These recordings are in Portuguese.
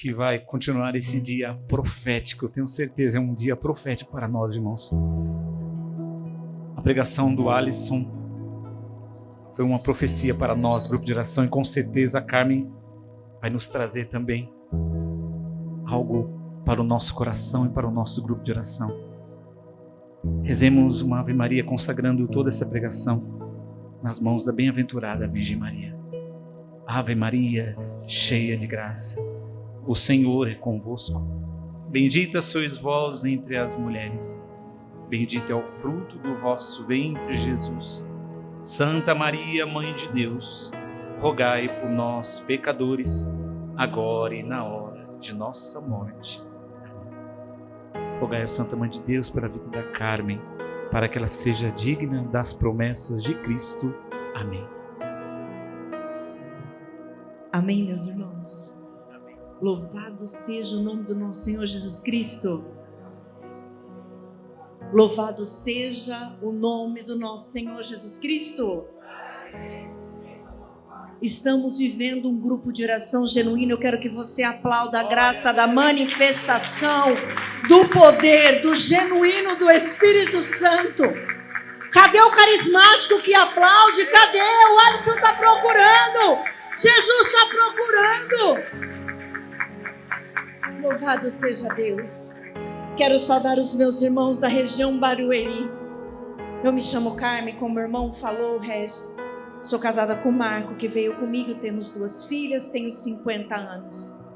que vai continuar esse dia profético. Eu tenho certeza, é um dia profético para nós, irmãos. A pregação do Alisson foi uma profecia para nós, grupo de oração, e com certeza a Carmen vai nos trazer também algo para o nosso coração e para o nosso grupo de oração. Rezemos uma Ave Maria consagrando toda essa pregação nas mãos da bem-aventurada Virgem Maria. Ave Maria, cheia de graça, o Senhor é convosco. Bendita sois vós entre as mulheres, bendito é o fruto do vosso ventre, Jesus. Santa Maria, Mãe de Deus, rogai por nós, pecadores, agora e na hora de nossa morte. Rogai a Santa Mãe de Deus pela vida da Carmen, para que ela seja digna das promessas de Cristo. Amém. Amém, meus irmãos. Amém. Louvado seja o nome do nosso Senhor Jesus Cristo. Louvado seja o nome do nosso Senhor Jesus Cristo. Estamos vivendo um grupo de oração genuíno. Eu quero que você aplauda a graça da manifestação, do poder, do genuíno do Espírito Santo. Cadê o carismático que aplaude? Cadê? O Alisson está procurando. Jesus está procurando. Louvado seja Deus. Quero saudar os meus irmãos da região Barueri. Eu me chamo Carmen, como o irmão falou, Regi. Sou casada com o Marco, que veio comigo. Temos 2 filhas, tenho 50 anos.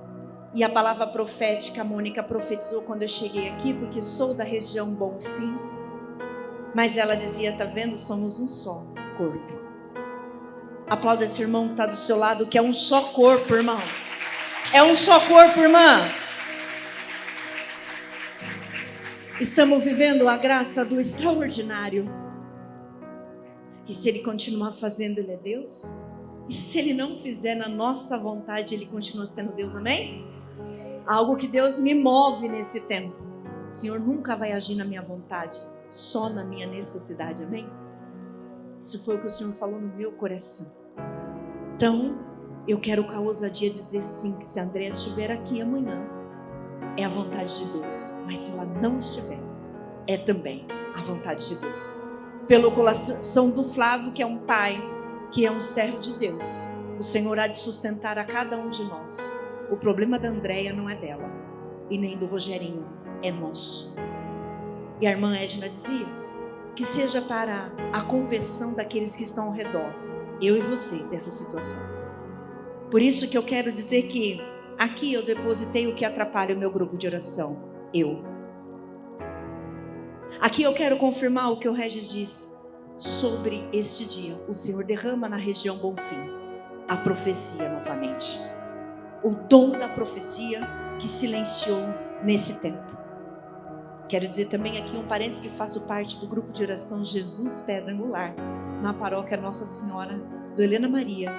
E a palavra profética, a Mônica profetizou quando eu cheguei aqui, porque sou da região Bonfim. Mas ela dizia, tá vendo, somos um só corpo. Aplauda esse irmão que está do seu lado, que é um só corpo, irmão. É um só corpo, irmã. Estamos vivendo a graça do extraordinário. E se Ele continuar fazendo, Ele é Deus. E se Ele não fizer na nossa vontade, Ele continua sendo Deus, amém? Algo que Deus me move nesse tempo. O Senhor nunca vai agir na minha vontade, só na minha necessidade, amém? Isso foi o que o Senhor falou no meu coração. Então, eu quero com a ousadia dizer sim, que se a Andréa estiver aqui amanhã, é a vontade de Deus. Mas se ela não estiver, é também a vontade de Deus. Pelo coração do Flávio, que é um pai, que é um servo de Deus, o Senhor há de sustentar a cada um de nós. O problema da Andréia não é dela, e nem do Rogerinho, é nosso. E a irmã Edna dizia, que seja para a conversão daqueles que estão ao redor, eu e você, dessa situação. Por isso que eu quero dizer que aqui eu depositei o que atrapalha o meu grupo de oração, eu. Aqui eu quero confirmar o que o Regis disse sobre este dia. O Senhor derrama na região Bonfim a profecia novamente. O dom da profecia que silenciou nesse tempo. Quero dizer também aqui um parênteses que faço parte do grupo de oração Jesus Pedra Angular, na paróquia Nossa Senhora do Helena Maria,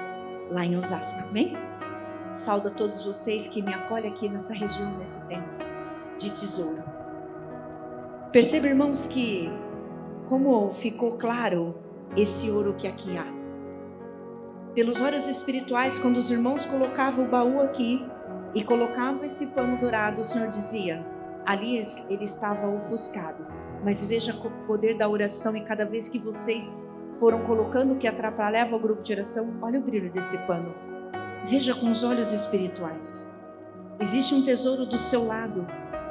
lá em Osasco. Amém? Saúdo a todos vocês que me acolhem aqui nessa região, nesse tempo de tesouro. Perceba, irmãos, que como ficou claro esse ouro que aqui há. Pelos olhos espirituais, quando os irmãos colocavam o baú aqui e colocavam esse pano dourado, o Senhor dizia, ali ele estava ofuscado. Mas veja o poder da oração, e cada vez que vocês foram colocando o que atrapalhava o grupo de oração, olha o brilho desse pano. Veja com os olhos espirituais. Existe um tesouro do seu lado,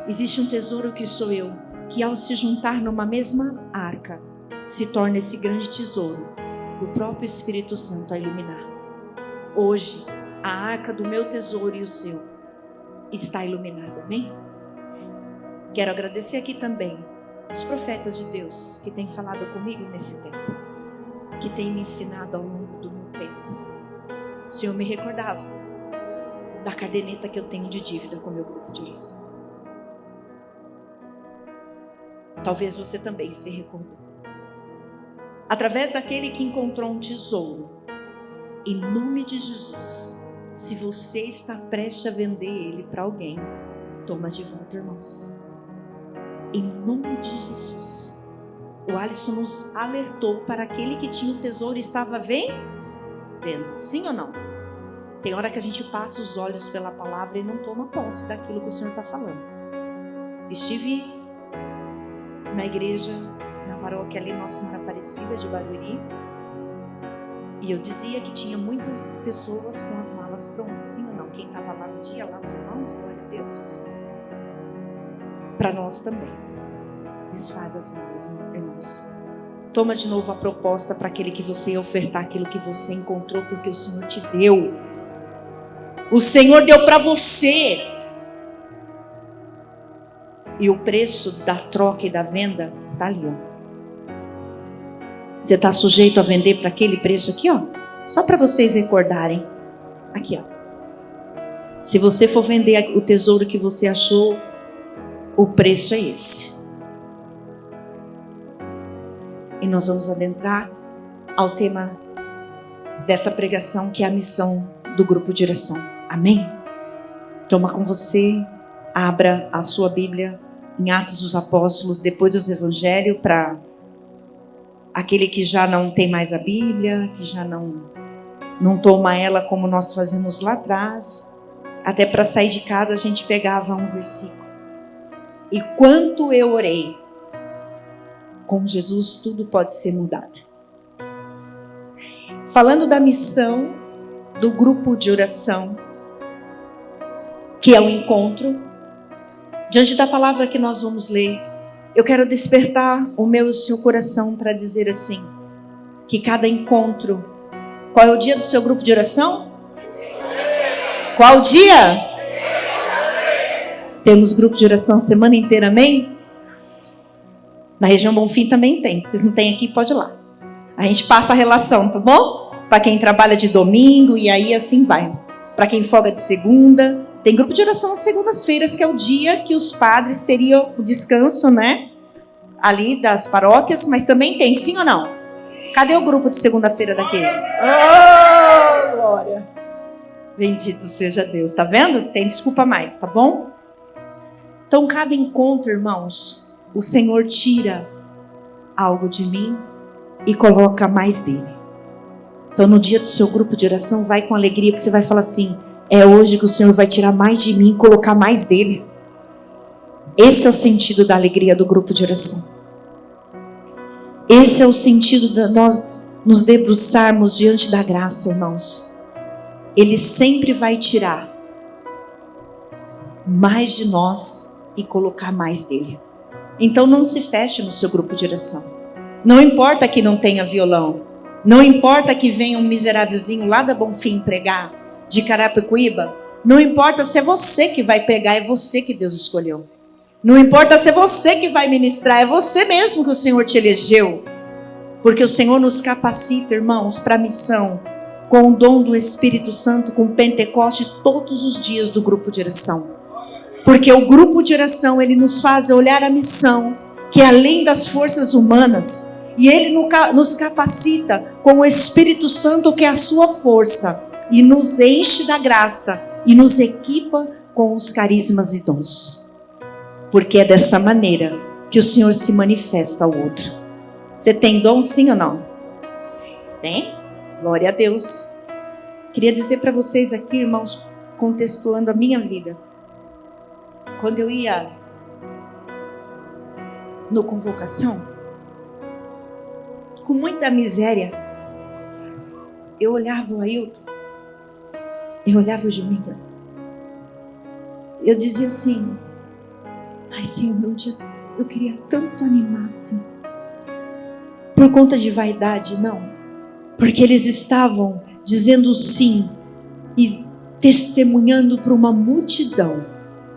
existe um tesouro que sou eu, que ao se juntar numa mesma arca, se torna esse grande tesouro do próprio Espírito Santo a iluminar. Hoje, a arca do meu tesouro e o seu está iluminada, amém? Quero agradecer aqui também os profetas de Deus que têm falado comigo nesse tempo, que têm me ensinado ao longo do meu tempo. O Senhor me recordava da caderneta que eu tenho de dívida com o meu grupo de oração. Talvez você também se recordou. Através daquele que encontrou um tesouro, em nome de Jesus, se você está prestes a vender ele para alguém, toma de volta, irmãos. Em nome de Jesus. O Alisson nos alertou para aquele que tinha o tesouro e estava vendendo. Sim ou não? Tem hora que a gente passa os olhos pela palavra e não toma posse daquilo que o Senhor está falando. Estive na igreja, na paróquia ali, Nossa Senhora Aparecida de Barueri, e eu dizia que tinha muitas pessoas com as malas prontas, sim ou não? Quem estava lá no dia, lá os irmãos, glória a Deus. Para nós também. Desfaz as malas, irmãos. Toma de novo a proposta para aquele que você ia ofertar aquilo que você encontrou, porque o Senhor te deu. O Senhor deu para você. E o preço da troca e da venda está ali, ó. Você está sujeito a vender para aquele preço aqui, ó. Só para vocês recordarem. Aqui, ó. Se você for vender o tesouro que você achou, o preço é esse. E nós vamos adentrar ao tema dessa pregação, que é a missão do grupo de oração. Amém? Toma com você, abra a sua Bíblia em Atos dos Apóstolos, depois dos Evangelhos, para aquele que já não tem mais a Bíblia, que já não toma ela como nós fazemos lá atrás. Até para sair de casa a gente pegava um versículo. E quanto eu orei, com Jesus tudo pode ser mudado. Falando da missão do grupo de oração, que é o encontro, diante da palavra que nós vamos ler, eu quero despertar o meu e o seu coração para dizer assim, que cada encontro, qual é o dia do seu grupo de oração? Qual o dia? Temos grupo de oração a semana inteira, amém? Na região Bonfim também tem, vocês não têm aqui, pode ir lá. A gente passa a relação, tá bom? Para quem trabalha de domingo e aí assim vai. Para quem folga de segunda, tem grupo de oração às segundas-feiras, que é o dia que os padres seriam o descanso, né? Ali das paróquias, mas também tem, sim ou não? Cadê o grupo de segunda-feira daqui? Oh, glória! Bendito seja Deus, tá vendo? Tem desculpa mais, tá bom? Então, cada encontro, irmãos, o Senhor tira algo de mim e coloca mais dele. Então, no dia do seu grupo de oração, vai com alegria, porque você vai falar assim, é hoje que o Senhor vai tirar mais de mim e colocar mais dele. Esse é o sentido da alegria do grupo de oração. Esse é o sentido de nós nos debruçarmos diante da graça, irmãos. Ele sempre vai tirar mais de nós e colocar mais dele. Então não se feche no seu grupo de oração. Não importa que não tenha violão. Não importa que venha um miserávelzinho lá da Bonfim pregar, de Carapicuíba. Não importa se é você que vai pregar, é você que Deus escolheu. Não importa se é você que vai ministrar, é você mesmo que o Senhor te elegeu. Porque o Senhor nos capacita, irmãos, para a missão, com o dom do Espírito Santo, com Pentecoste, todos os dias do grupo de oração. Porque o grupo de oração, ele nos faz olhar a missão, que é além das forças humanas, e ele nos capacita com o Espírito Santo, que é a sua força, e nos enche da graça, e nos equipa com os carismas e dons. Porque é dessa maneira que o Senhor se manifesta ao outro. Você tem dom, sim ou não? Tem? Glória a Deus. Queria dizer para vocês aqui, irmãos, contextuando a minha vida. Quando eu ia no Convocação, com muita miséria, eu olhava o Ailton, eu olhava o Juninho, eu dizia assim, ai Senhor, um dia eu queria tanto animar assim. Por conta de vaidade, não. Porque eles estavam dizendo sim e testemunhando para uma multidão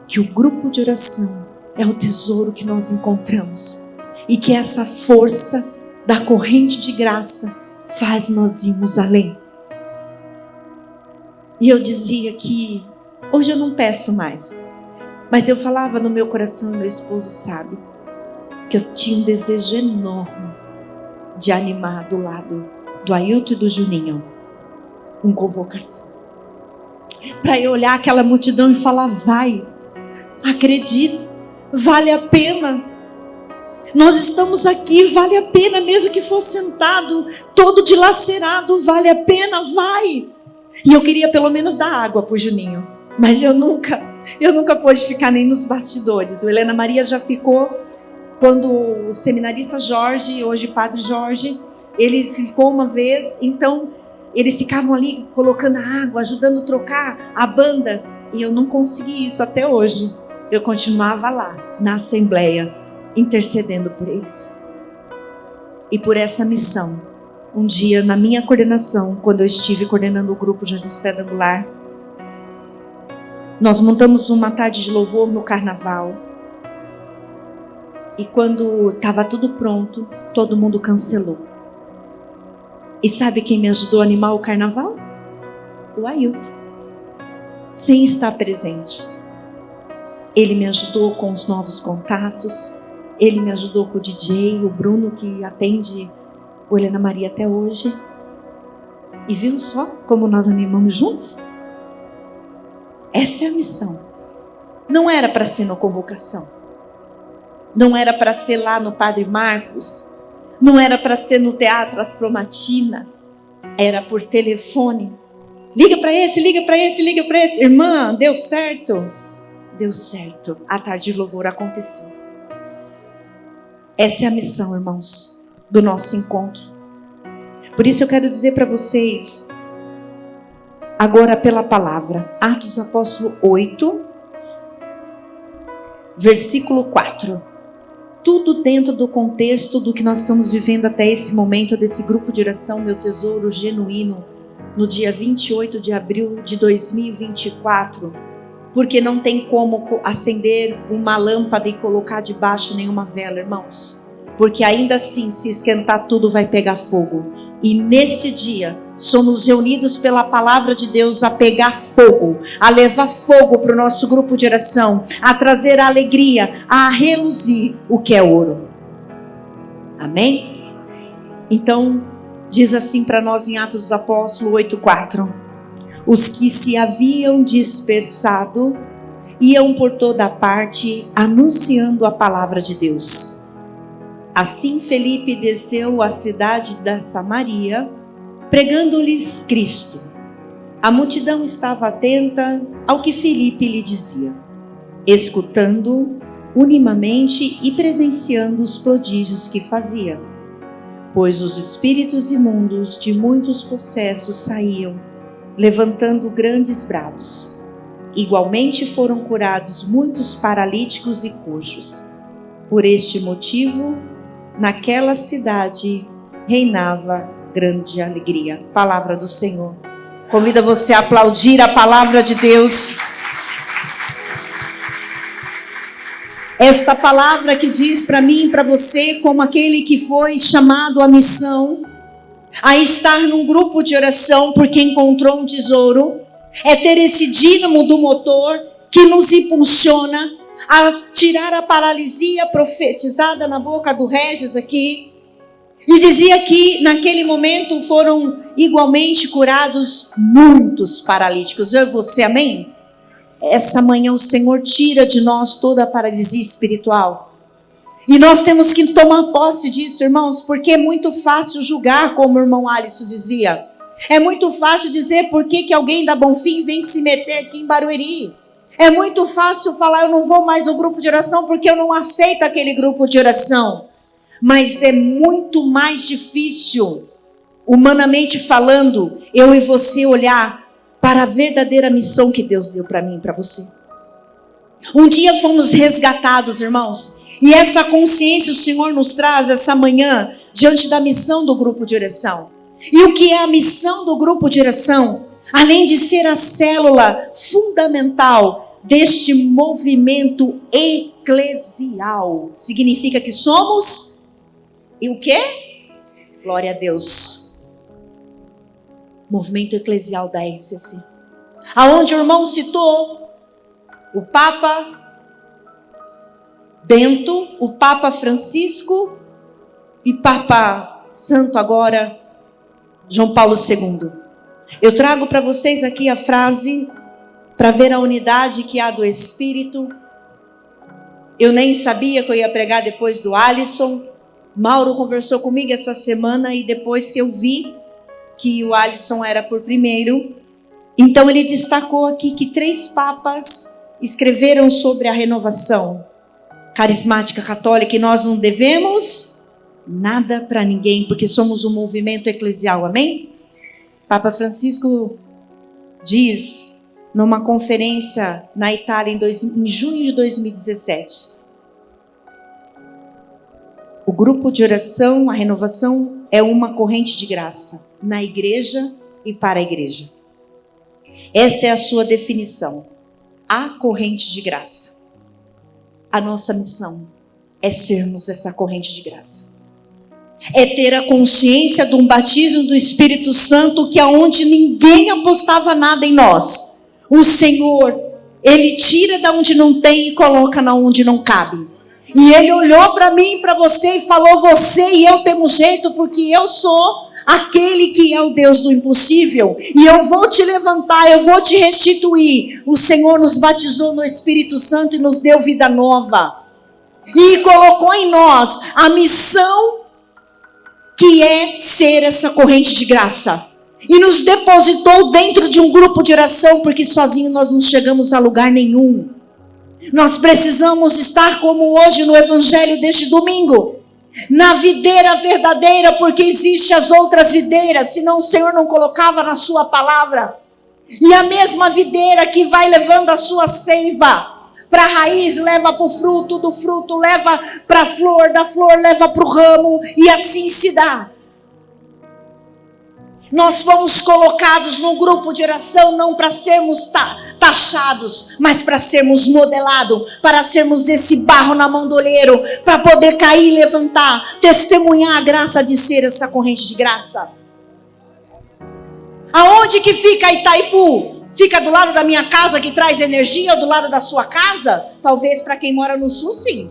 que o grupo de oração é o tesouro que nós encontramos. E que essa força da corrente de graça faz nós irmos além. E eu dizia que hoje eu não peço mais. Mas eu falava no meu coração, meu esposo sabe, que eu tinha um desejo enorme de animar do lado do Ailton e do Juninho uma Convocação. Para eu olhar aquela multidão e falar, vai, acredita, vale a pena. Nós estamos aqui, vale a pena, mesmo que for sentado, todo dilacerado, vale a pena, vai. E eu queria pelo menos dar água pro Juninho. Mas eu nunca pude ficar nem nos bastidores. O Helena Maria já ficou quando o seminarista Jorge, hoje Padre Jorge, ele ficou uma vez, então eles ficavam ali colocando água, ajudando a trocar a banda. E eu não consegui isso até hoje. Eu continuava lá, na Assembleia, intercedendo por eles. E por essa missão, um dia na minha coordenação, quando eu estive coordenando o grupo Jesus Pedra Angular, nós montamos uma tarde de louvor no carnaval. E quando estava tudo pronto, todo mundo cancelou. E sabe quem me ajudou a animar o carnaval? O Ailton. Sem estar presente. Ele me ajudou com os novos contatos. Ele me ajudou com o DJ, o Bruno, que atende o Helena Maria até hoje. E viu só como nós animamos juntos? Essa é a missão. Não era para ser na convocação. Não era para ser lá no Padre Marcos. Não era para ser no Teatro Aspromatina. Era por telefone. Liga para esse, liga para esse, liga para esse. Irmã, deu certo? Deu certo. A tarde de louvor aconteceu. Essa é a missão, irmãos, do nosso encontro. Por isso eu quero dizer para vocês, agora pela palavra, Atos dos Apóstolos 8, versículo 4. Tudo dentro do contexto do que nós estamos vivendo até esse momento, desse grupo de oração, Meu Tesouro Genuíno, no dia 28 de abril de 2024, porque não tem como acender uma lâmpada e colocar debaixo nenhuma vela, irmãos, porque ainda assim, se esquentar tudo vai pegar fogo. E neste dia, somos reunidos pela palavra de Deus a pegar fogo, a levar fogo para o nosso grupo de oração, a trazer a alegria, a reluzir o que é ouro. Amém? Então, diz assim para nós em Atos dos Apóstolos 8:4: os que se haviam dispersado iam por toda parte anunciando a palavra de Deus. Assim Felipe desceu à cidade da Samaria, pregando-lhes Cristo. A multidão estava atenta ao que Felipe lhe dizia, escutando unanimemente e presenciando os prodígios que fazia. Pois os espíritos imundos de muitos possessos saíam, levantando grandes brados. Igualmente foram curados muitos paralíticos e coxos. Por este motivo, naquela cidade reinava grande alegria. Palavra do Senhor. Convido você a aplaudir a palavra de Deus. Esta palavra que diz para mim e para você, como aquele que foi chamado à missão, a estar num grupo de oração porque encontrou um tesouro, é ter esse dínamo do motor que nos impulsiona a tirar a paralisia profetizada na boca do Regis aqui. E dizia que naquele momento foram igualmente curados muitos paralíticos. Eu e você, amém? Essa manhã o Senhor tira de nós toda a paralisia espiritual. E nós temos que tomar posse disso, irmãos, porque é muito fácil julgar, como o irmão Alisson dizia. É muito fácil dizer por que alguém da Bonfim vem se meter aqui em Barueri. É muito fácil falar, eu não vou mais ao grupo de oração porque eu não aceito aquele grupo de oração. Mas é muito mais difícil, humanamente falando, eu e você olhar para a verdadeira missão que Deus deu para mim e para você. Um dia fomos resgatados, irmãos, e essa consciência o Senhor nos traz essa manhã, diante da missão do grupo de oração. E o que é a missão do grupo de oração? Além de ser a célula fundamental deste movimento eclesial, significa que somos, e o quê? Glória a Deus. Movimento eclesial da RCC. Aonde o irmão citou o Papa Bento, o Papa Francisco e Papa Santo agora, João Paulo II. Eu trago para vocês aqui a frase para ver a unidade que há do Espírito. Eu nem sabia que eu ia pregar depois do Alisson. Mauro conversou comigo essa semana e depois que eu vi que o Alisson era por primeiro, Então ele destacou aqui que 3 papas escreveram sobre a renovação carismática católica e nós não devemos nada para ninguém, porque somos um movimento eclesial, amém? Papa Francisco diz numa conferência na Itália em junho de 2017, o grupo de oração, a renovação é uma corrente de graça na igreja e para a igreja. Essa é a sua definição, a corrente de graça. A nossa missão é sermos essa corrente de graça. É ter a consciência de um batismo do Espírito Santo que aonde ninguém apostava nada em nós, o Senhor, Ele tira da onde não tem e coloca na onde não cabe. E Ele olhou para mim e para você e falou: você e eu temos jeito, porque eu sou aquele que é o Deus do impossível, e eu vou te levantar, eu vou te restituir. O Senhor nos batizou no Espírito Santo e nos deu vida nova, e colocou em nós a missão que é ser essa corrente de graça, e nos depositou dentro de um grupo de oração, porque sozinho nós não chegamos a lugar nenhum. Nós precisamos estar como hoje no evangelho deste domingo, na videira verdadeira, porque existem as outras videiras, senão o Senhor não colocava na sua palavra. E a mesma videira que vai levando a sua seiva para a raiz, leva para o fruto, do fruto leva para a flor, da flor leva para o ramo, e assim se dá. Nós fomos colocados num grupo de oração não para sermos taxados, mas para sermos modelados, para sermos esse barro na mão do oleiro, para poder cair e levantar, testemunhar a graça de ser essa corrente de graça. Aonde que fica Itaipu? Fica do lado da minha casa que traz energia, ou do lado da sua casa? Talvez para quem mora no sul, sim.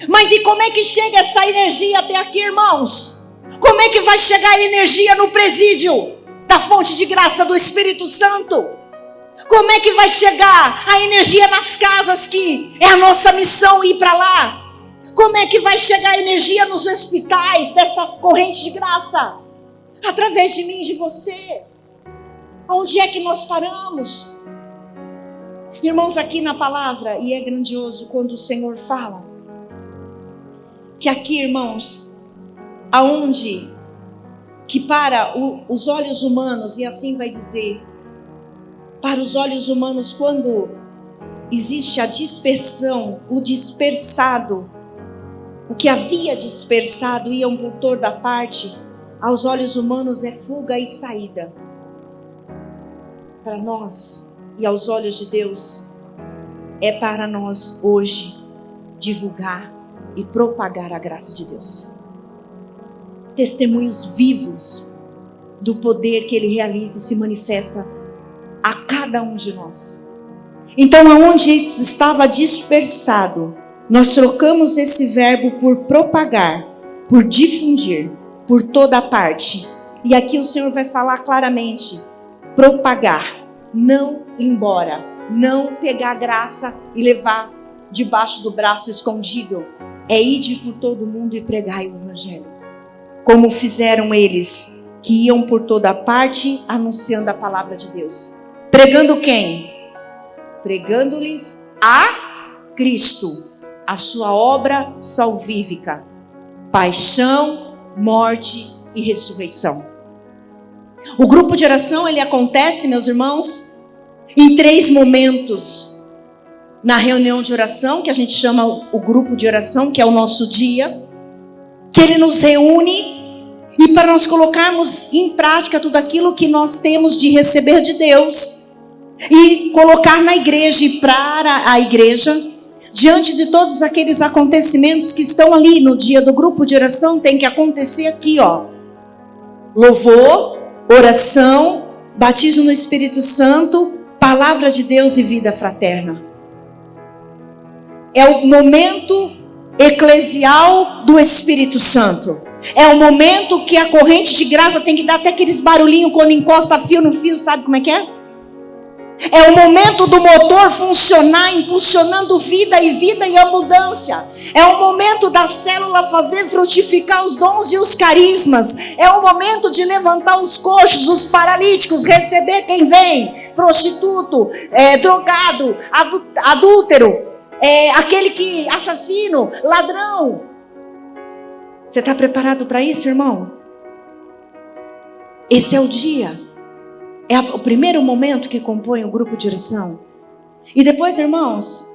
Mas e como é que chega essa energia até aqui, irmãos? Como é que vai chegar a energia no presídio da fonte de graça do Espírito Santo? Como é que vai chegar a energia nas casas, que é a nossa missão ir para lá? Como é que vai chegar a energia nos hospitais dessa corrente de graça? Através de mim e de você. Onde é que nós paramos? Irmãos, aqui na palavra, e é grandioso quando o Senhor fala que aqui, irmãos, aonde que para os olhos humanos, e assim vai dizer, para os olhos humanos, quando existe a dispersão, o dispersado, o que havia dispersado iam por toda parte, aos olhos humanos é fuga e saída. Para nós e aos olhos de Deus, é para nós hoje divulgar e propagar a graça de Deus. Testemunhos vivos do poder que Ele realiza e se manifesta a cada um de nós. Então, aonde estava dispersado, nós trocamos esse verbo por propagar, por difundir, por toda parte. E aqui o Senhor vai falar claramente: propagar, não ir embora, não pegar a graça e levar debaixo do braço escondido. É ir por todo mundo e pregar o evangelho. Como fizeram eles, que iam por toda parte anunciando a palavra de Deus. Pregando quem? Pregando-lhes a Cristo, a sua obra salvífica, paixão, morte e ressurreição. O grupo de oração, ele acontece, meus irmãos, em 3 momentos. Na reunião de oração, que a gente chama o grupo de oração, que é o nosso dia, que ele nos reúne e para nós colocarmos em prática tudo aquilo que nós temos de receber de Deus e colocar na igreja e para a igreja, diante de todos aqueles acontecimentos que estão ali no dia do grupo de oração, tem que acontecer aqui, ó. Louvor, oração, batismo no Espírito Santo, palavra de Deus e vida fraterna. É o momento eclesial do Espírito Santo. É o momento que a corrente de graça tem que dar até aqueles barulhinhos quando encosta fio no fio, sabe como é que é? É o momento do motor funcionar, impulsionando vida e abundância. É o momento da célula fazer frutificar os dons e os carismas. É o momento de levantar os coxos, os paralíticos, receber quem vem, prostituto, drogado, adúltero, aquele que assassino, ladrão. Você está preparado para isso, irmão? Esse é o dia. É o primeiro momento que compõe o grupo de oração. E depois, irmãos,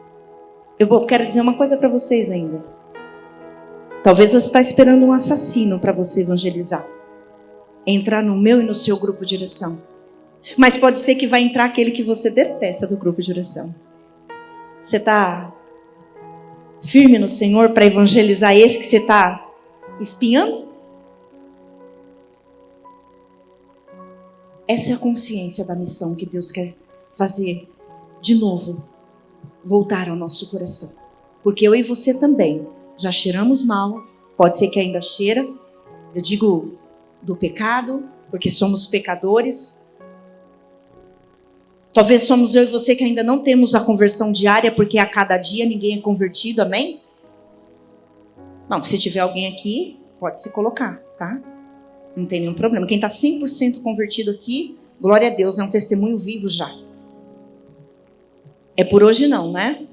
eu quero dizer uma coisa para vocês ainda. Talvez você está esperando um assassino para você evangelizar. Entrar no meu e no seu grupo de oração. Mas pode ser que vai entrar aquele que você detesta do grupo de oração. Você está firme no Senhor para evangelizar esse que você está espiando? Essa é a consciência da missão que Deus quer fazer de novo, voltar ao nosso coração. Porque eu e você também já cheiramos mal, pode ser que ainda cheira, eu digo do pecado, porque somos pecadores. Talvez somos eu e você que ainda não temos a conversão diária, porque a cada dia ninguém é convertido, amém? Não, se tiver alguém aqui, pode se colocar, tá? Não tem nenhum problema. Quem está 100% convertido aqui, glória a Deus, é um testemunho vivo já. É por hoje não, né?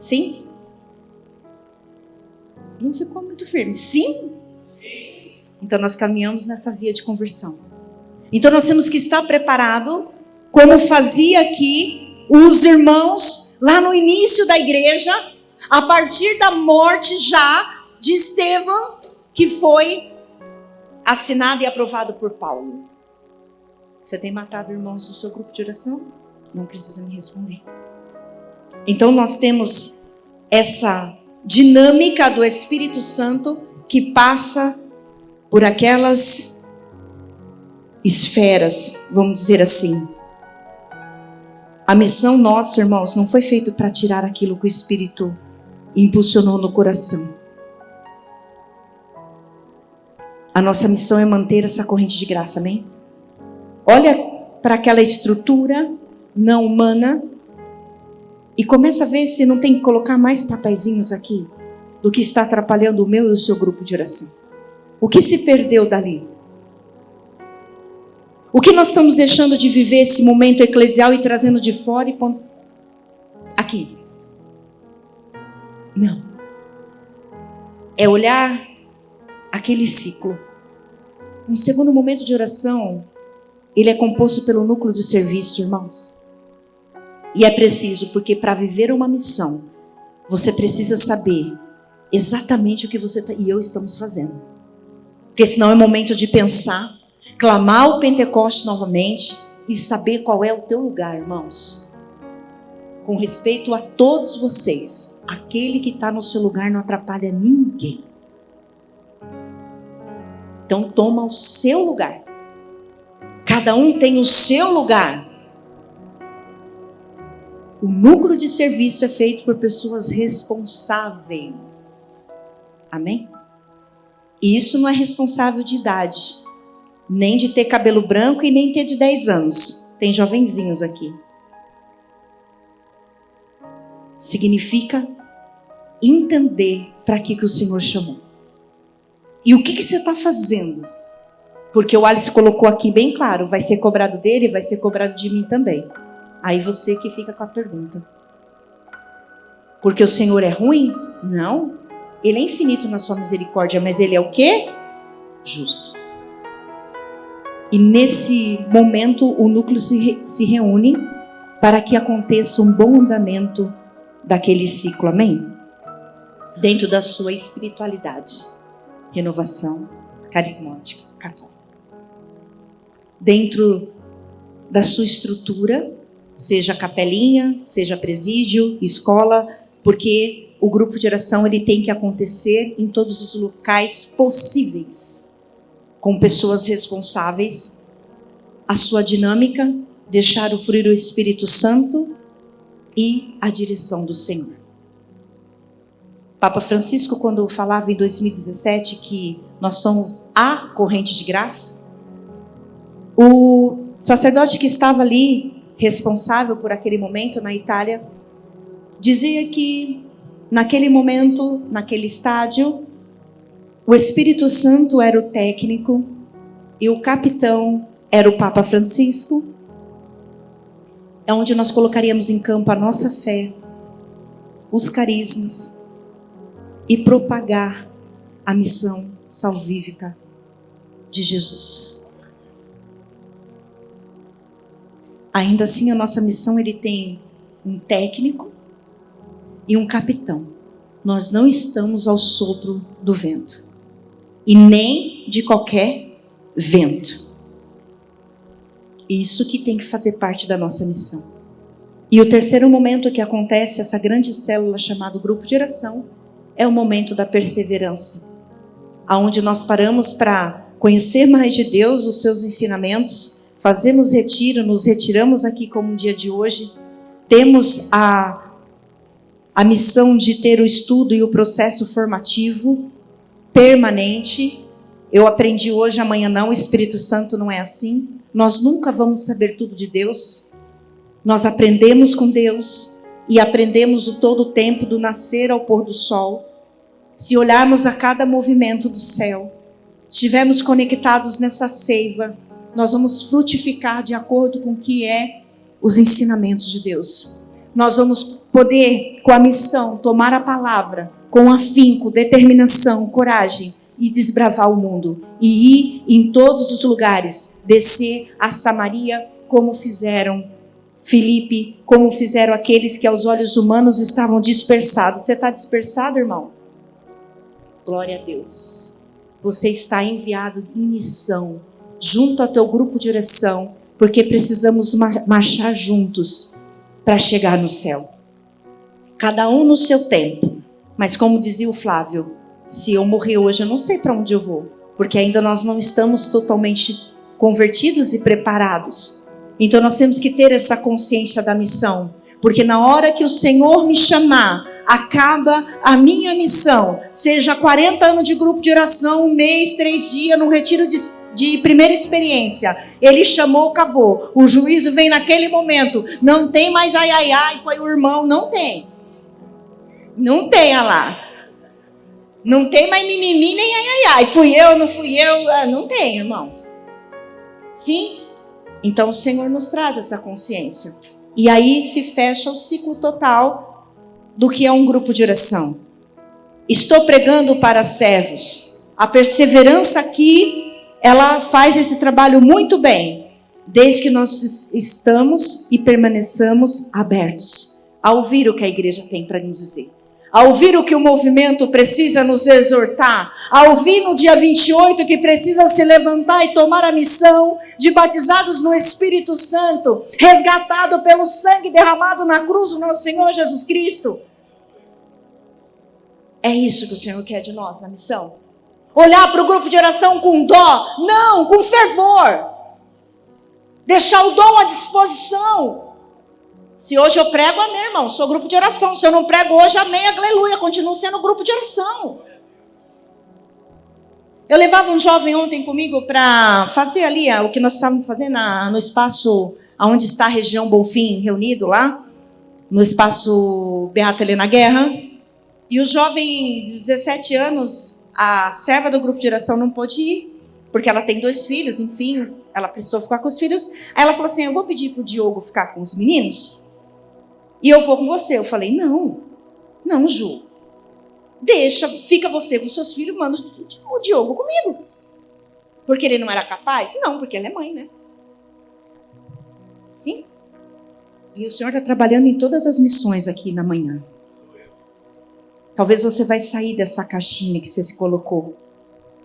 Sim? Não ficou muito firme. Sim? Sim. Então nós caminhamos nessa via de conversão. Então nós temos que estar preparado, como fazia aqui os irmãos lá no início da igreja, a partir da morte já de Estevão, que foi assinado e aprovado por Paulo. Você tem matado irmãos do seu grupo de oração? Não precisa me responder. Então nós temos essa dinâmica do Espírito Santo que passa por aquelas esferas, vamos dizer assim. A missão nossa, irmãos, não foi feita para tirar aquilo que o Espírito impulsionou no coração. A nossa missão é manter essa corrente de graça, amém? Olha para aquela estrutura não humana e começa a ver se não tem que colocar mais papeizinhos aqui do que está atrapalhando o meu e o seu grupo de oração. O que se perdeu dali? O que nós estamos deixando de viver esse momento eclesial e trazendo de fora e pondo aqui? Não. É olhar aquele ciclo. Um segundo momento de oração, ele é composto pelo núcleo de serviço, irmãos. E é preciso, porque para viver uma missão, você precisa saber exatamente o que você e eu estamos fazendo. Porque senão é momento de pensar, clamar o Pentecoste novamente e saber qual é o teu lugar, irmãos. Com respeito a todos vocês, aquele que está no seu lugar não atrapalha ninguém. Então toma o seu lugar. Cada um tem o seu lugar. O núcleo de serviço é feito por pessoas responsáveis. Amém? E isso não é responsável de idade. Nem de ter cabelo branco e nem ter de 10 anos. Tem jovenzinhos aqui. Significa entender para que o Senhor chamou. E o que você está fazendo? Porque o Alice colocou aqui bem claro, vai ser cobrado dele, vai ser cobrado de mim também. Aí você que fica com a pergunta. Porque o Senhor é ruim? Não. Ele é infinito na sua misericórdia, mas ele é o quê? Justo. E nesse momento o núcleo se reúne para que aconteça um bom andamento daquele ciclo, amém? Dentro da sua espiritualidade. Renovação carismática, católica. Dentro da sua estrutura, seja capelinha, seja presídio, escola, porque o grupo de oração ele tem que acontecer em todos os locais possíveis, com pessoas responsáveis, a sua dinâmica, deixar fluir o Espírito Santo e a direção do Senhor. Papa Francisco, quando falava em 2017 que nós somos a corrente de graça, o sacerdote que estava ali responsável por aquele momento na Itália, dizia que naquele momento, naquele estádio, o Espírito Santo era o técnico e o capitão era o Papa Francisco. É onde nós colocaríamos em campo a nossa fé, os carismas e propagar a missão salvífica de Jesus. Ainda assim, a nossa missão ele tem um técnico e um capitão. Nós não estamos ao sopro do vento e nem de qualquer vento. Isso que tem que fazer parte da nossa missão. E o terceiro momento que acontece, essa grande célula chamada grupo de oração, é o momento da perseverança, aonde nós paramos para conhecer mais de Deus, os seus ensinamentos, fazemos retiro, nos retiramos aqui como um dia de hoje, temos a missão de ter o estudo e o processo formativo permanente. Eu aprendi hoje, amanhã não, o Espírito Santo não é assim. Nós nunca vamos saber tudo de Deus. Nós aprendemos com Deus e aprendemos o todo o tempo do nascer ao pôr do sol. Se olharmos a cada movimento do céu, estivermos conectados nessa seiva, nós vamos frutificar de acordo com o que é os ensinamentos de Deus. Nós vamos poder, com a missão, tomar a palavra com afinco, determinação, coragem e desbravar o mundo. E ir em todos os lugares, descer a Samaria como fizeram Filipe, como fizeram aqueles que aos olhos humanos estavam dispersados. Você está dispersado, irmão? Glória a Deus. Você está enviado em missão, junto ao teu grupo de oração, porque precisamos marchar juntos para chegar no céu. Cada um no seu tempo. Mas como dizia o Flávio, se eu morrer hoje, eu não sei para onde eu vou, porque ainda nós não estamos totalmente convertidos e preparados. Então nós temos que ter essa consciência da missão, porque na hora que o Senhor me chamar, acaba a minha missão, seja 40 anos de grupo de oração, 1 mês, 3 dias, num retiro de primeira experiência, ele chamou, acabou, o juízo vem naquele momento, não tem mais ai, ai, ai, foi o irmão, não tem, olha lá, não tem mais mimimi, nem ai, ai, ai, fui eu, não fui eu, não tem, irmãos, sim? Então o Senhor nos traz essa consciência. E aí se fecha o ciclo total do que é um grupo de oração. Estou pregando para servos. A perseverança aqui, ela faz esse trabalho muito bem, desde que nós estamos e permaneçamos abertos a ouvir o que a igreja tem para nos dizer. A ouvir o que o movimento precisa nos exortar, a ouvir no dia 28 que precisa se levantar e tomar a missão de batizados no Espírito Santo, resgatado pelo sangue derramado na cruz do nosso Senhor Jesus Cristo. É isso que o Senhor quer de nós na missão. Olhar para o grupo de oração com dó, não, com fervor. Deixar o dom à disposição. Se hoje eu prego, amém, irmão, sou grupo de oração. Se eu não prego hoje, amém, aleluia, continuo sendo grupo de oração. Eu levava um jovem ontem comigo para fazer ali o que nós estávamos fazendo no espaço onde está a região Bonfim reunido lá, no espaço Beata Helena Guerra. E o jovem de 17 anos, a serva do grupo de oração não pôde ir, porque ela tem 2 filhos, enfim, ela precisou ficar com os filhos. Aí ela falou assim, eu vou pedir para o Diogo ficar com os meninos, e eu vou com você. Eu falei, não, Ju, deixa, fica você com seus filhos, manda o Diogo comigo. Porque ele não era capaz? Não, porque ela é mãe, né? Sim. E o Senhor está trabalhando em todas as missões aqui na manhã. Talvez você vai sair dessa caixinha que você se colocou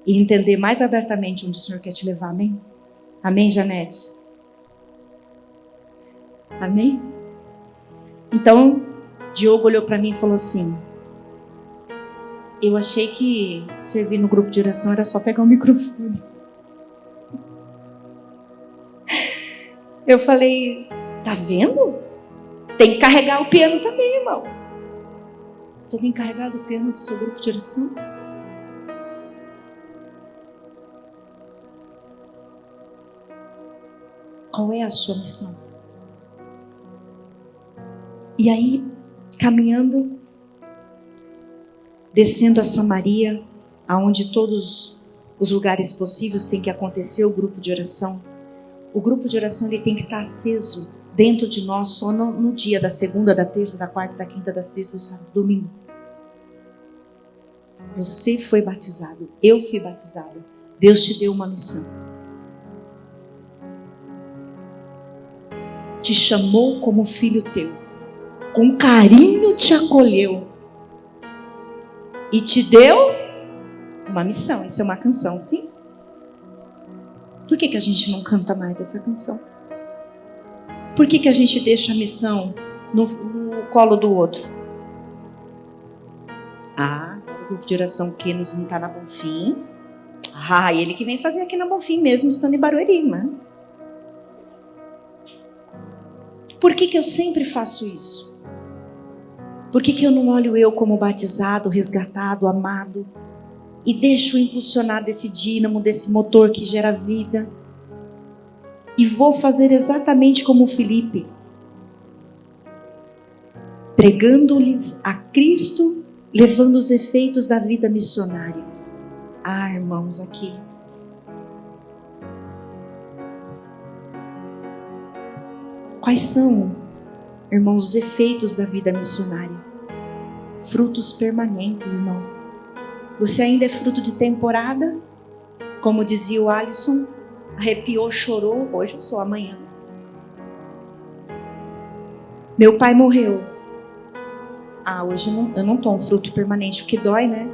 e entender mais abertamente onde o Senhor quer te levar, amém? Amém, Janete? Amém? Então, Diogo olhou para mim e falou assim, eu achei que servir no grupo de oração era só pegar o microfone. Eu falei, tá vendo? Tem que carregar o piano também, irmão. Você tem carregado o piano do seu grupo de oração? Qual é a sua missão? E aí, caminhando, descendo a Samaria, aonde todos os lugares possíveis tem que acontecer o grupo de oração. O grupo de oração ele tem que estar aceso dentro de nós só no dia da segunda, da terça, da quarta, da quinta, da sexta, do sábado, domingo. Você foi batizado, eu fui batizado. Deus te deu uma missão. Te chamou como filho teu. Com carinho te acolheu. E te deu uma missão. Isso é uma canção, sim? Por que a gente não canta mais essa canção? Por que a gente deixa a missão no colo do outro? O grupo de oração que não está na Bonfim. Ele que vem fazer aqui na Bonfim mesmo, estando em Barueri, né? Por que eu sempre faço isso? Por que eu não olho eu como batizado, resgatado, amado e deixo impulsionar desse dínamo, desse motor que gera vida? E vou fazer exatamente como Filipe, pregando-lhes a Cristo, levando os efeitos da vida missionária. Irmãos, aqui. Quais são, irmãos, os efeitos da vida missionária? Frutos permanentes, irmão. Você ainda é fruto de temporada? Como dizia o Alisson, arrepiou, chorou, hoje eu sou, amanhã. Meu pai morreu. Hoje eu não estou um fruto permanente, porque dói, né?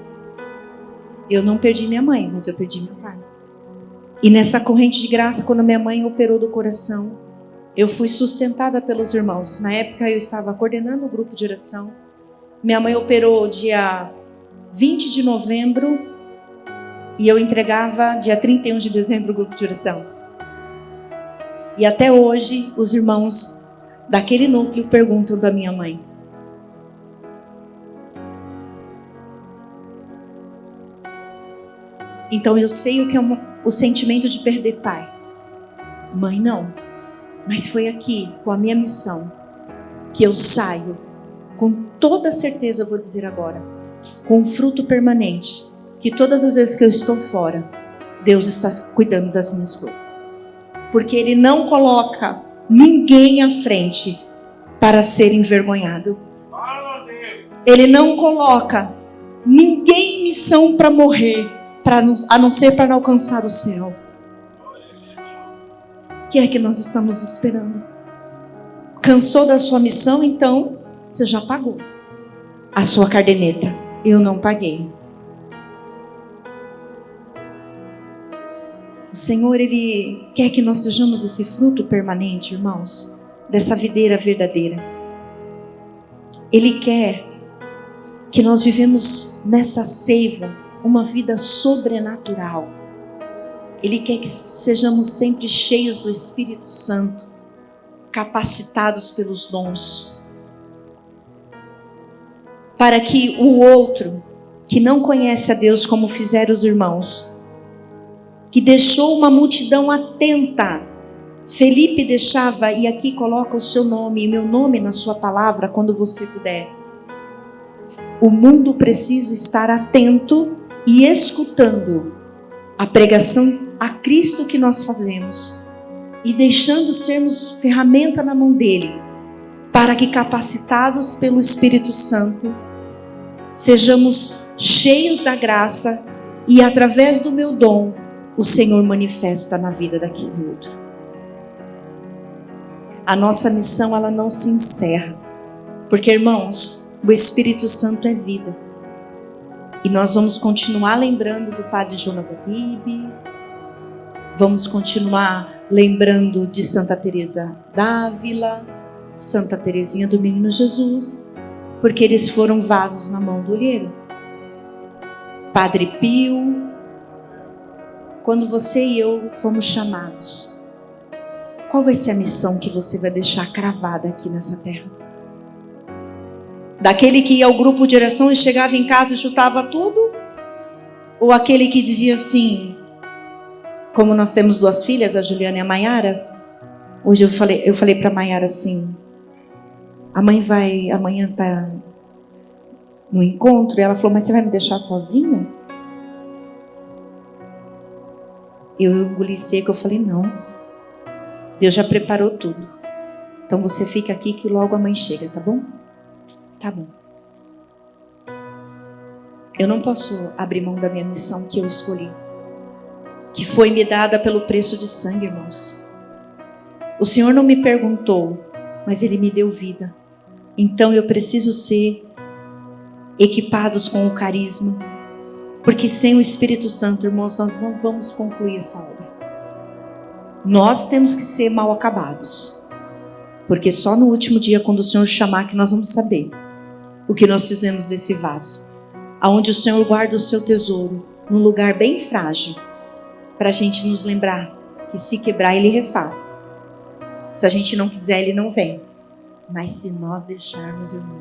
Eu não perdi minha mãe, mas eu perdi meu pai. E nessa corrente de graça, quando minha mãe operou do coração, eu fui sustentada pelos irmãos. Na época eu estava coordenando o grupo de oração. Minha mãe operou dia 20 de novembro e eu entregava dia 31 de dezembro o grupo de oração. E até hoje os irmãos daquele núcleo perguntam da minha mãe. Então eu sei o que é o sentimento de perder pai. Mãe não. Mas foi aqui, com a minha missão, que eu saio, com toda certeza, eu vou dizer agora, com um fruto permanente, que todas as vezes que eu estou fora, Deus está cuidando das minhas coisas. Porque Ele não coloca ninguém à frente para ser envergonhado. Ele não coloca ninguém em missão para morrer, a não ser para alcançar o céu. O que é que nós estamos esperando? Cansou da sua missão? Então você já pagou a sua caderneta. Eu não paguei. O Senhor, Ele quer que nós sejamos esse fruto permanente, irmãos, dessa videira verdadeira. Ele quer que nós vivemos nessa seiva uma vida sobrenatural. Ele quer que sejamos sempre cheios do Espírito Santo, capacitados pelos dons, para que o outro, que não conhece a Deus como fizeram os irmãos, que deixou uma multidão atenta. Felipe deixava, e aqui coloca o seu nome e meu nome na sua palavra, quando você puder. O mundo precisa estar atento e escutando a pregação a Cristo que nós fazemos e deixando sermos ferramenta na mão dele, para que, capacitados pelo Espírito Santo, sejamos cheios da graça e, através do meu dom, o Senhor manifesta na vida daquele outro. A nossa missão, ela não se encerra, porque, irmãos, o Espírito Santo é vida. E nós vamos continuar lembrando do Padre Jonas Abib, vamos continuar lembrando de Santa Teresa d'Ávila, Santa Teresinha do Menino Jesus, porque eles foram vasos na mão do olheiro. Padre Pio. Quando você e eu fomos chamados, qual vai ser a missão que você vai deixar cravada aqui nessa terra? Daquele que ia ao grupo de oração e chegava em casa e chutava tudo? Ou aquele que dizia assim, como nós temos duas filhas, a Juliana e a Maiara, hoje eu falei para a Maiara assim, a mãe vai, amanhã tá no encontro, e ela falou, mas você vai me deixar sozinha? Eu engoli seco, eu falei, não. Deus já preparou tudo. Então você fica aqui que logo a mãe chega, tá bom? Tá bom. Eu não posso abrir mão da minha missão que eu escolhi, que foi me dada pelo preço de sangue, irmãos. O Senhor não me perguntou, mas Ele me deu vida. Então eu preciso ser equipados com o carisma, porque sem o Espírito Santo, irmãos, nós não vamos concluir essa obra. Nós temos que ser mal acabados, porque só no último dia, quando o Senhor chamar, que nós vamos saber o que nós fizemos desse vaso, aonde o Senhor guarda o seu tesouro, num lugar bem frágil, para a gente nos lembrar que se quebrar, Ele refaz. Se a gente não quiser, Ele não vem. Mas se nós deixarmos, irmão,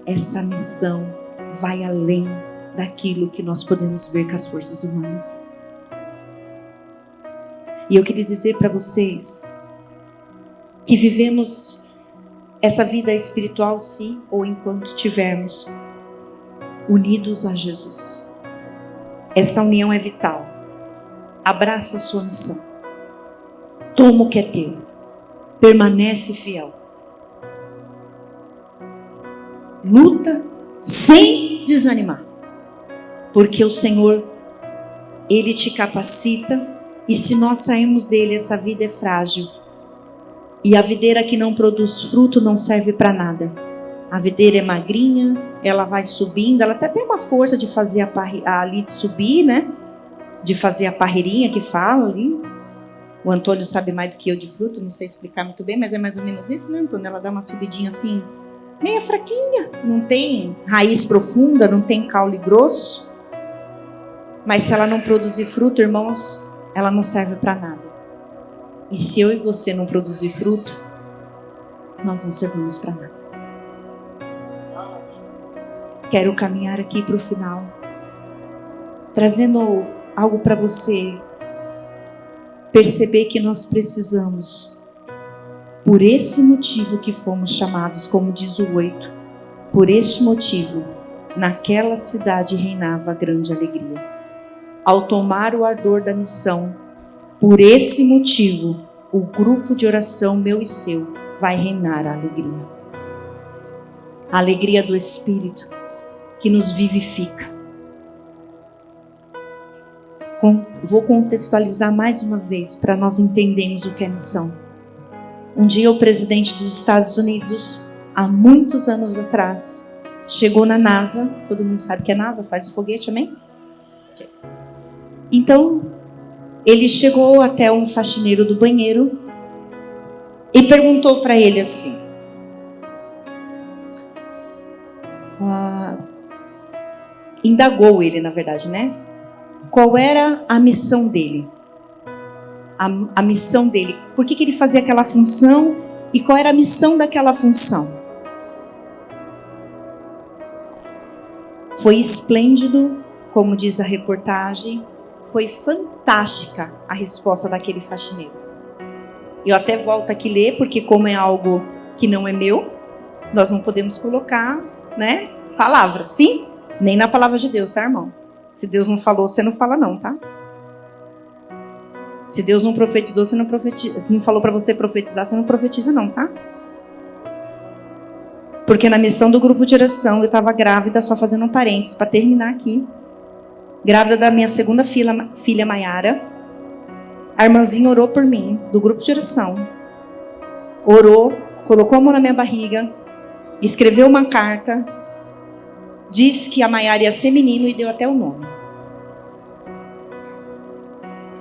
essa missão vai além daquilo que nós podemos ver com as forças humanas. E eu queria dizer para vocês que vivemos essa vida espiritual, sim, ou enquanto tivermos unidos a Jesus. Essa união é vital. Abraça a sua missão. Toma o que é teu. Permanece fiel. Luta sem desanimar. Porque o Senhor, Ele te capacita, e se nós sairmos dele, essa vida é frágil. E a videira que não produz fruto não serve para nada. A videira é magrinha, ela vai subindo, ela até tem uma força de fazer ali de subir, né? De fazer a parreirinha que fala ali. O Antônio sabe mais do que eu de fruto, não sei explicar muito bem, mas é mais ou menos isso, né, Antônio? Ela dá uma subidinha assim, meia fraquinha, não tem raiz profunda, não tem caule grosso. Mas se ela não produzir fruto, irmãos, ela não serve para nada. E se eu e você não produzir fruto, nós não servimos para nada. Quero caminhar aqui para o final, trazendo algo para você perceber que nós precisamos, por esse motivo que fomos chamados, como diz o 8, por este motivo, naquela cidade reinava grande alegria. Ao tomar o ardor da missão, por esse motivo, o grupo de oração meu e seu vai reinar a alegria. A alegria do Espírito que nos vivifica. Vou contextualizar mais uma vez para nós entendermos o que é missão. Um dia o presidente dos Estados Unidos, há muitos anos atrás, chegou na NASA. Todo mundo sabe que é NASA, faz o foguete, amém? Então, ele chegou até um faxineiro do banheiro e perguntou para ele assim: indagou ele, na verdade, né? Qual era a missão dele? A missão dele. Por que ele fazia aquela função e qual era a missão daquela função? Foi esplêndido, como diz a reportagem. Foi fantástica a resposta daquele faxineiro. Eu até volto aqui ler, porque como é algo que não é meu, nós não podemos colocar, né, palavras, sim? Nem na palavra de Deus, tá, irmão? Se Deus não falou, você não fala não, tá? Se Deus não profetizou, você não profetiza. Se não falou para você profetizar, você não profetiza não, tá? Porque na missão do grupo de oração, eu estava grávida, só fazendo um parênteses para terminar aqui. Grávida da minha segunda filha Maiara. A irmãzinha orou por mim, do grupo de oração. Orou, colocou a mão na minha barriga, escreveu uma carta, disse que a Maiara ia ser menino e deu até o nome.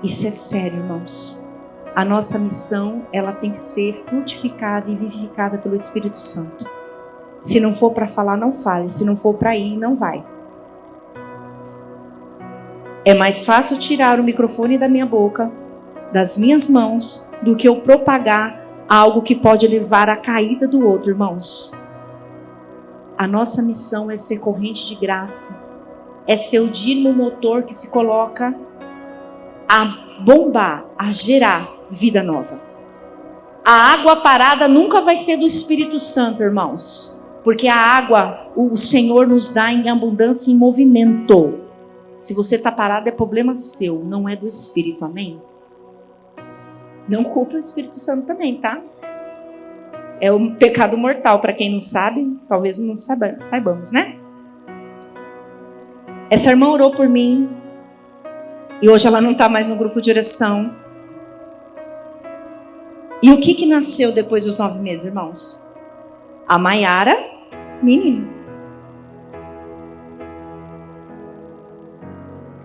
Isso é sério, irmãos. A nossa missão, ela tem que ser frutificada e vivificada pelo Espírito Santo. Se não for para falar, não fale. Se não for para ir, não vai. É mais fácil tirar o microfone da minha boca, das minhas mãos, do que eu propagar algo que pode levar à caída do outro, irmãos. A nossa missão é ser corrente de graça. É ser o dínamo motor que se coloca a bombar, a gerar vida nova. A água parada nunca vai ser do Espírito Santo, irmãos. Porque a água, o Senhor nos dá em abundância, em movimento. Se você está parado, é problema seu, não é do Espírito, amém? Não culpa o Espírito Santo também, tá? É um pecado mortal, para quem não sabe, talvez não saibamos, né? Essa irmã orou por mim, e hoje ela não está mais no grupo de oração. E o que nasceu depois dos 9 meses, irmãos? A Maiara, menina.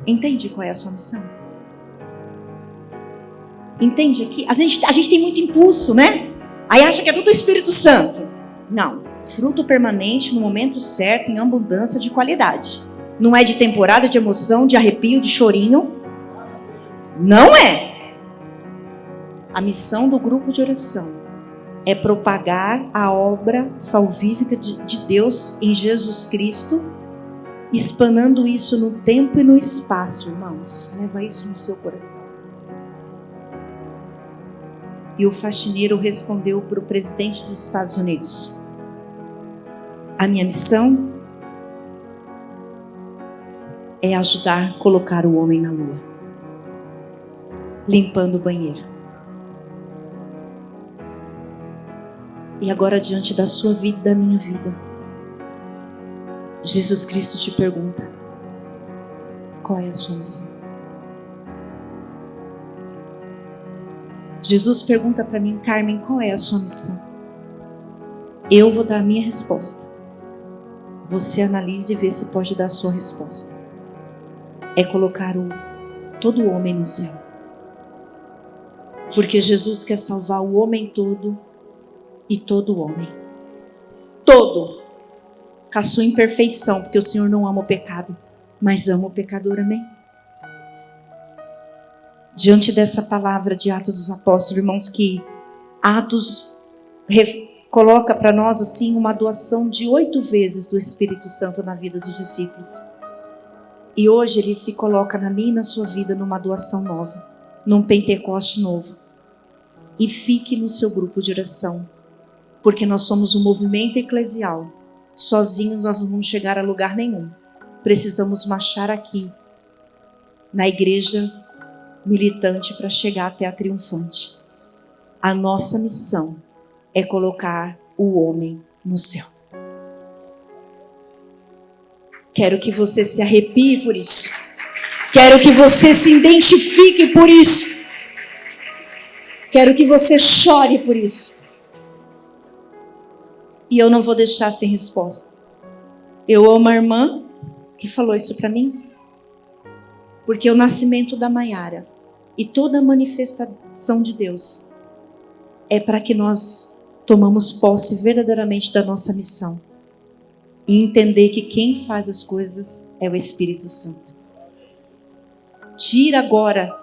Entende qual é a sua missão? Entende aqui? A gente tem muito impulso, né? Aí acha que é tudo o Espírito Santo. Não. Fruto permanente no momento certo, em abundância, de qualidade. Não é de temporada, de emoção, de arrepio, de chorinho. Não é. A missão do grupo de oração é propagar a obra salvífica de Deus em Jesus Cristo, espanando isso no tempo e no espaço, irmãos. Leva isso no seu coração. E o faxineiro respondeu para o presidente dos Estados Unidos: a minha missão é ajudar a colocar o homem na lua, limpando o banheiro. E agora, diante da sua vida e da minha vida, Jesus Cristo te pergunta: qual é a sua missão? Jesus pergunta para mim: Carmen, qual é a sua missão? Eu vou dar a minha resposta. Você analise e vê se pode dar a sua resposta. É colocar todo homem no céu. Porque Jesus quer salvar o homem todo e todo homem. Todo. Com a sua imperfeição, porque o Senhor não ama o pecado, mas ama o pecador, amém? Diante dessa palavra de Atos dos Apóstolos, irmãos, que Atos coloca para nós assim uma doação de 8 vezes do Espírito Santo na vida dos discípulos. E hoje ele se coloca na minha e na sua vida numa doação nova, num Pentecoste novo. E fique no seu grupo de oração, porque nós somos um movimento eclesial. Sozinhos nós não vamos chegar a lugar nenhum. Precisamos marchar aqui, na igreja militante, para chegar até a triunfante. A nossa missão é colocar o homem no céu. Quero que você se arrepie por isso. Quero que você se identifique por isso. Quero que você chore por isso. E eu não vou deixar sem resposta. Eu amo a irmã que falou isso para mim. Porque o nascimento da Maiara e toda a manifestação de Deus é para que nós tomamos posse verdadeiramente da nossa missão. E entender que quem faz as coisas é o Espírito Santo. Tira agora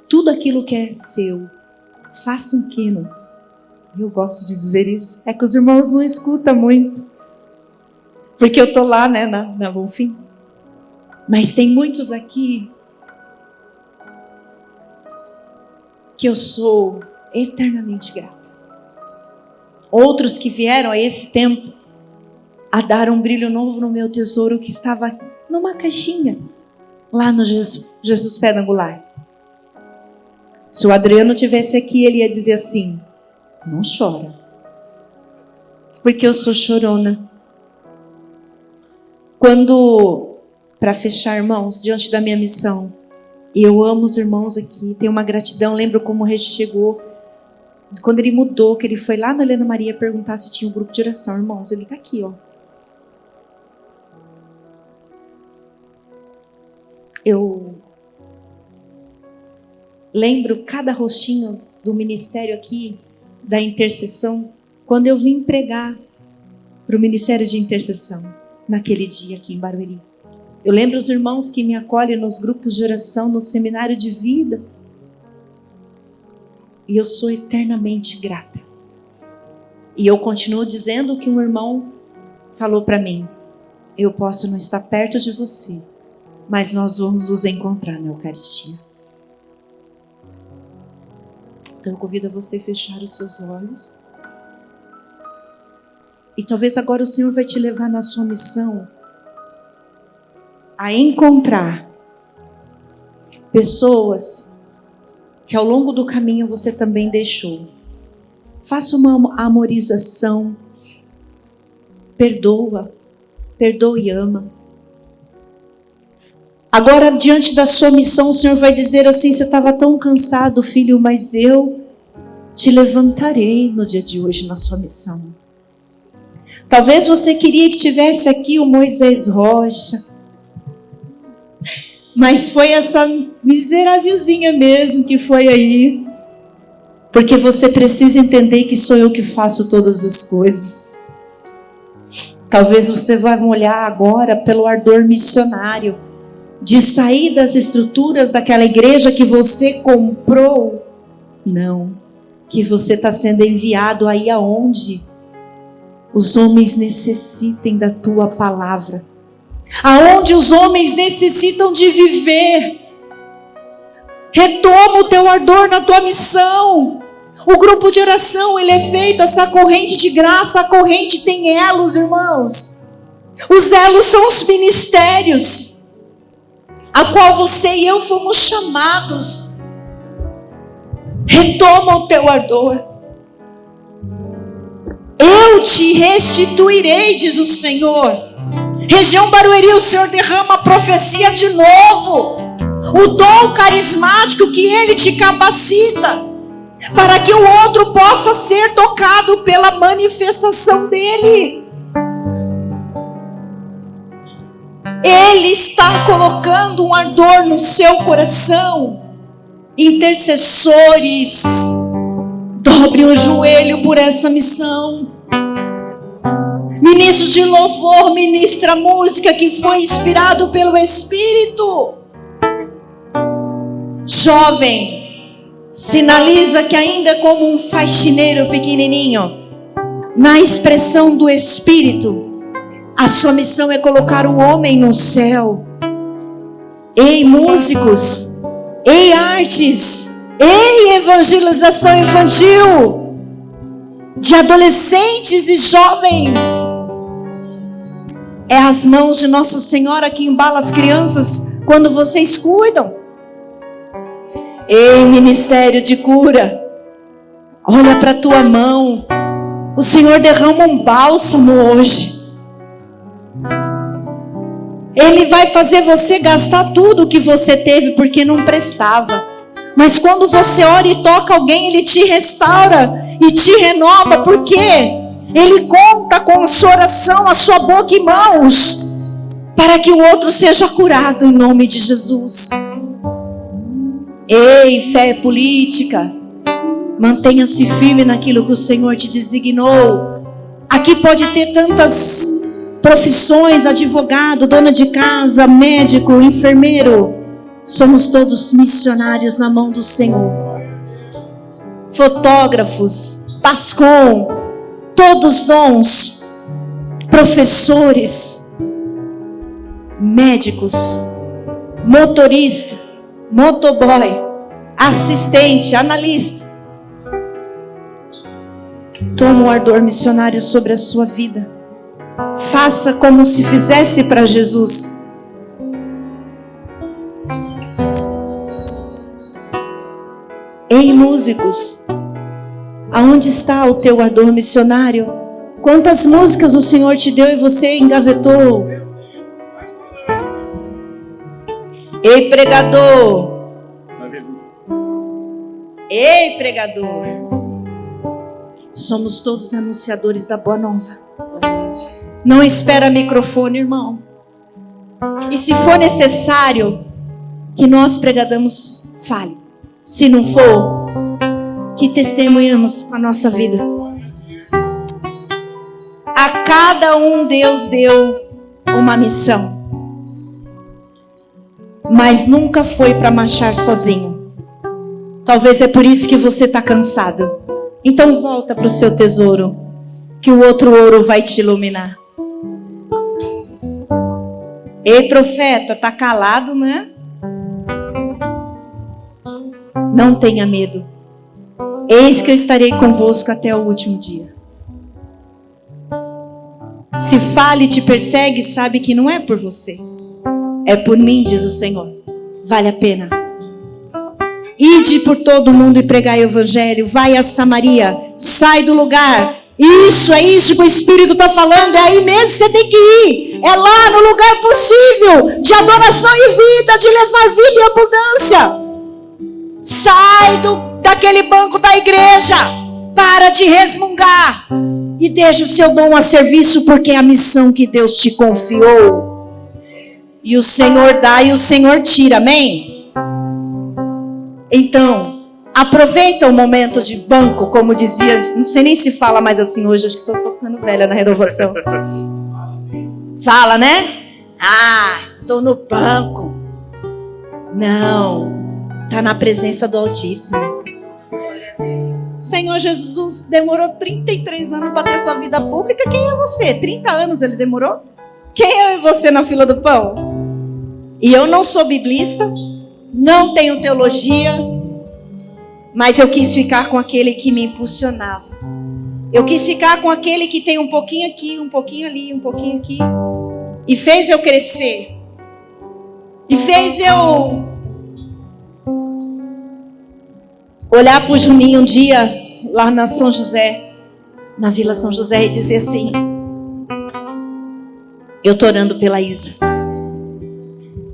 tudo aquilo que é seu. Façam quinos. Eu gosto de dizer isso. É que os irmãos não escutam muito. Porque eu estou lá, né, na Bonfim. Mas tem muitos aqui que eu sou eternamente grata. Outros que vieram a esse tempo a dar um brilho novo no meu tesouro que estava numa caixinha lá no Jesus Pedra Angular. Se o Adriano tivesse aqui, ele ia dizer assim: não chora, porque eu sou chorona. Quando, para fechar, irmãos, diante da minha missão, eu amo os irmãos aqui, tenho uma gratidão. Lembro como o Regi chegou, quando ele mudou, que ele foi lá na Helena Maria perguntar se tinha um grupo de oração. Irmãos, ele está aqui, ó. Eu lembro cada rostinho do ministério aqui, da intercessão, quando eu vim pregar para o ministério de intercessão, naquele dia aqui em Barueri. Eu lembro os irmãos que me acolhem nos grupos de oração, no seminário de vida. E eu sou eternamente grata. E eu continuo dizendo o que um irmão falou para mim: eu posso não estar perto de você, mas nós vamos nos encontrar na Eucaristia. Então eu convido a você a fechar os seus olhos. E talvez agora o Senhor vai te levar na sua missão a encontrar pessoas que ao longo do caminho você também deixou. Faça uma amorização. Perdoa e ama. Agora, diante da sua missão, o Senhor vai dizer assim: você estava tão cansado, filho, mas eu te levantarei no dia de hoje na sua missão. Talvez você queria que tivesse aqui o Moisés Rocha, mas foi essa miserávelzinha mesmo que foi aí, porque você precisa entender que sou eu que faço todas as coisas. Talvez você vá olhar agora pelo ardor missionário, de sair das estruturas daquela igreja que você comprou. Não, que você está sendo enviado aí aonde os homens necessitem da tua palavra, aonde os homens necessitam de viver. Retoma o teu ardor na tua missão. O grupo de oração, ele é feito, essa corrente de graça, a corrente tem elos, irmãos. Os elos são os ministérios a qual você e eu fomos chamados. Retoma o teu ardor. Eu te restituirei, diz o Senhor. Região Barueri, o Senhor derrama a profecia de novo. O dom carismático que Ele te capacita, para que o outro possa ser tocado pela manifestação dEle. Ele está colocando um ardor no seu coração. Intercessores, dobre o joelho por essa missão. Ministro de louvor, ministra música que foi inspirado pelo Espírito. Jovem, sinaliza que ainda é como um faxineiro pequenininho, na expressão do Espírito, a sua missão é colocar o homem no céu. Ei, músicos, ei, artes, ei, evangelização infantil, de adolescentes e jovens. É as mãos de Nossa Senhora que embala as crianças quando vocês cuidam. Ei, ministério de cura, olha para a tua mão. O Senhor derrama um bálsamo hoje. Ele vai fazer você gastar tudo que você teve porque não prestava. Mas quando você ora e toca alguém, Ele te restaura e te renova. Porque Ele conta com a sua oração, a sua boca e mãos, para que o outro seja curado em nome de Jesus. Ei, fé política, mantenha-se firme naquilo que o Senhor te designou. Aqui pode ter tantas profissões: advogado, dona de casa, médico, enfermeiro. Somos todos missionários na mão do Senhor. Fotógrafos, pascom, todos dons, professores, médicos, motorista, motoboy, assistente, analista. Toma o ardor missionário sobre a sua vida. Faça como se fizesse para Jesus. Ei, músicos, aonde está o teu ardor missionário? Quantas músicas o Senhor te deu e você engavetou? Ei, pregador. Ei, pregador. Somos todos anunciadores da Boa Nova. Não espera microfone, irmão. E se for necessário que nós pregadamos, fale. Se não for, que testemunhamos com a nossa vida. A cada um Deus deu uma missão, mas nunca foi para marchar sozinho. Talvez é por isso que você está cansado. Então volta para o seu tesouro, que o outro ouro vai te iluminar. Ei, profeta, tá calado, né? Não tenha medo. Eis que eu estarei convosco até o último dia. Se fala e te persegue, sabe que não é por você. É por mim, diz o Senhor. Vale a pena. Ide por todo o mundo e pregai o evangelho. Vai a Samaria. Sai do lugar. Isso, é isso que o Espírito está falando. É aí mesmo que você tem que ir. É lá no lugar possível de adoração e vida, de levar vida e abundância. Sai daquele banco da igreja. Para de resmungar. E deixa o seu dom a serviço, porque é a missão que Deus te confiou. E o Senhor dá e o Senhor tira, amém? Então, aproveita o momento de banco, como dizia, não sei nem se fala mais assim hoje, acho que só estou ficando velha na renovação. Fala, né? Estou no banco. Não, está na presença do Altíssimo. O Senhor Jesus demorou 33 anos para ter sua vida pública. Quem é você? 30 anos ele demorou? Quem é você na fila do pão? E eu não sou biblista, não tenho teologia, mas eu quis ficar com aquele que me impulsionava. Eu quis ficar com aquele que tem um pouquinho aqui, um pouquinho ali, um pouquinho aqui. E fez eu crescer. E fez eu olhar para o Juninho um dia, lá na São José, na Vila São José, e dizer assim: eu estou orando pela Isa.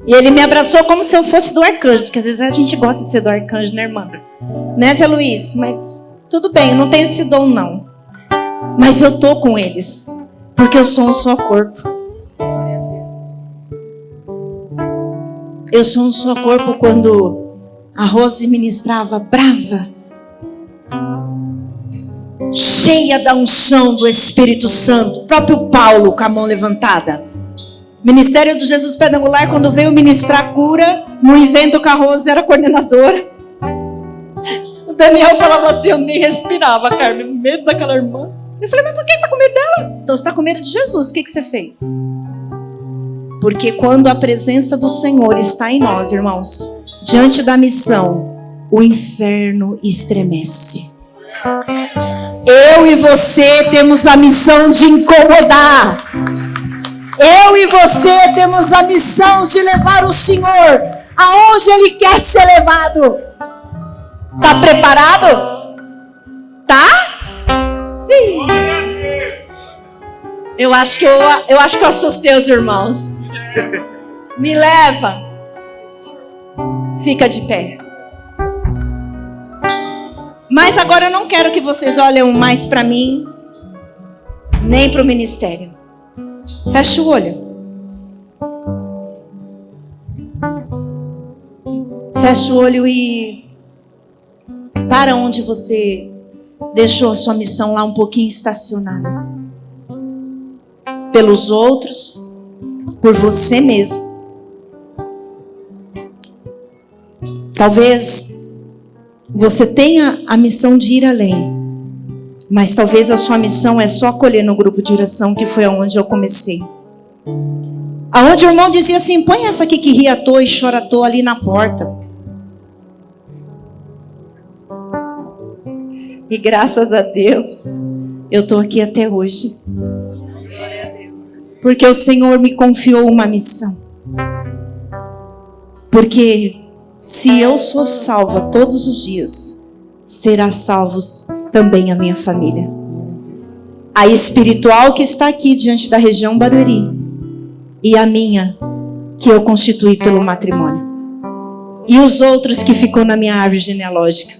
E ele me abraçou como se eu fosse do arcanjo, porque às vezes a gente gosta de ser do arcanjo, né, irmã? Né, Zé Luiz? Mas tudo bem, eu não tenho esse dom, não. Mas eu estou com eles, porque eu sou um só corpo. Eu sou um só corpo. Quando a Rose ministrava brava, cheia da unção do Espírito Santo, o próprio Paulo com a mão levantada. Ministério do Jesus Pedangular, quando veio ministrar cura, no evento com a Rose, era coordenadora. O Daniel falava assim, eu nem respirava, Carmen, medo daquela irmã. Eu falei, mas por que está com medo dela? Então você está com medo de Jesus, o que você fez? Porque quando a presença do Senhor está em nós, irmãos, diante da missão, o inferno estremece. Eu e você temos a missão de incomodar. Eu e você temos a missão de levar o Senhor aonde Ele quer ser levado. Tá preparado? Tá? Eu acho que eu assustei os irmãos. Me leva. Fica de pé. Mas agora eu não quero que vocês olhem mais para mim, nem para o ministério. Fecha o olho. Fecha o olho e para onde você deixou a sua missão lá um pouquinho estacionada. Pelos outros, por você mesmo. Talvez você tenha a missão de ir além. Mas talvez a sua missão é só acolher no grupo de oração, que foi aonde eu comecei. Aonde o irmão dizia assim, põe essa aqui que ri à toa e chora à toa ali na porta. E graças a Deus, eu estou aqui até hoje. Porque o Senhor me confiou uma missão. Porque se eu sou salva todos os dias, será salvos também a minha família. A espiritual que está aqui diante da região Barueri e a minha que eu constituí pelo matrimônio. E os outros que ficou na minha árvore genealógica.